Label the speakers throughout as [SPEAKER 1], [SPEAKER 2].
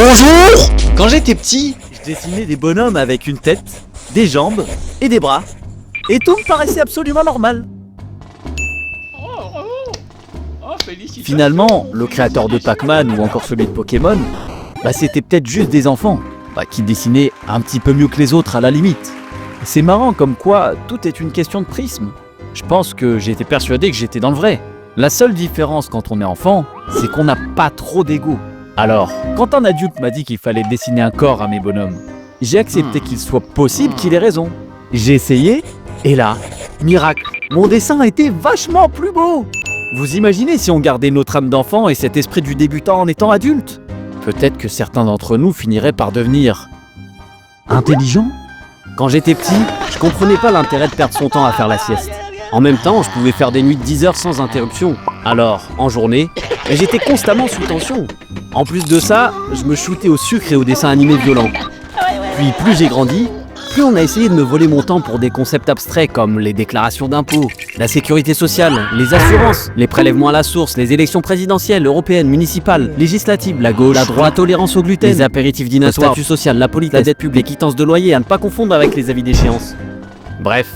[SPEAKER 1] Bonjour! Quand j'étais petit, je dessinais des bonhommes avec une tête, des jambes et des bras. Et tout me paraissait absolument normal. Finalement, le créateur de Pac-Man ou encore celui de Pokémon, c'était peut-être juste des enfants, qui dessinaient un petit peu mieux que les autres à la limite. C'est marrant comme quoi tout est une question de prisme. Je pense que j'étais persuadé que j'étais dans le vrai. La seule différence quand on est enfant, c'est qu'on n'a pas trop d'ego. Alors, quand un adulte m'a dit qu'il fallait dessiner un corps à mes bonhommes, j'ai accepté qu'il soit possible qu'il ait raison. J'ai essayé, et là, miracle, mon dessin a été vachement plus beau. Vous imaginez si on gardait notre âme d'enfant et cet esprit du débutant en étant adulte? Peut-être que certains d'entre nous finiraient par devenir intelligents. Quand j'étais petit, je comprenais pas l'intérêt de perdre son temps à faire la sieste. En même temps, je pouvais faire des nuits de 10 heures sans interruption. Alors, en journée, j'étais constamment sous tension. En plus de ça, je me shootais au sucre et aux dessins animés violents. Puis plus j'ai grandi, plus on a essayé de me voler mon temps pour des concepts abstraits comme les déclarations d'impôts, la sécurité sociale, les assurances, les prélèvements à la source, les élections présidentielles, européennes, municipales, législatives, la gauche, la droite, la tolérance au gluten, les apéritifs dînatoires, le statut social, la politique, la dette publique, les quittances de loyer, à ne pas confondre avec les avis d'échéance. Bref,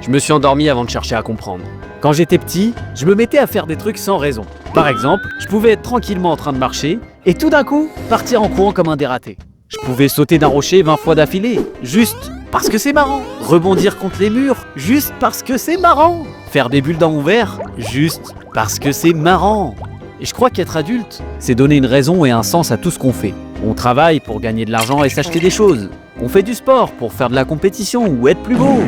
[SPEAKER 1] je me suis endormi avant de chercher à comprendre. Quand j'étais petit, je me mettais à faire des trucs sans raison. Par exemple, je pouvais être tranquillement en train de marcher et tout d'un coup, partir en courant comme un dératé. Je pouvais sauter d'un rocher 20 fois d'affilée, juste parce que c'est marrant. Rebondir contre les murs, juste parce que c'est marrant. Faire des bulles dans mon verre, juste parce que c'est marrant. Et je crois qu'être adulte, c'est donner une raison et un sens à tout ce qu'on fait. On travaille pour gagner de l'argent et s'acheter des choses. On fait du sport pour faire de la compétition ou être plus beau.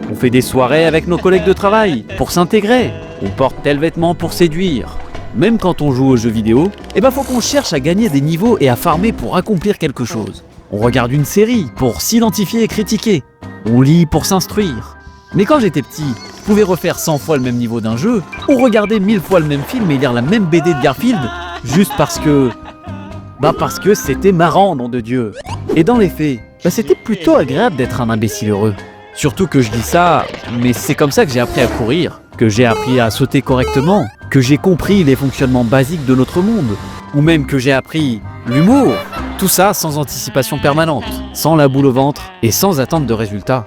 [SPEAKER 1] On fait des soirées avec nos collègues de travail pour s'intégrer. On porte tel vêtement pour séduire. Même quand on joue aux jeux vidéo, faut qu'on cherche à gagner des niveaux et à farmer pour accomplir quelque chose. On regarde une série pour s'identifier et critiquer. On lit pour s'instruire. Mais quand j'étais petit, je pouvais refaire 100 fois le même niveau d'un jeu, ou regarder 1000 fois le même film et lire la même BD de Garfield, juste parce que c'était marrant, nom de Dieu. Et dans les faits, c'était plutôt agréable d'être un imbécile heureux. Surtout que je dis ça, mais c'est comme ça que j'ai appris à courir, que j'ai appris à sauter correctement, que j'ai compris les fonctionnements basiques de notre monde, ou même que j'ai appris l'humour. Tout ça sans anticipation permanente, sans la boule au ventre et sans attente de résultats.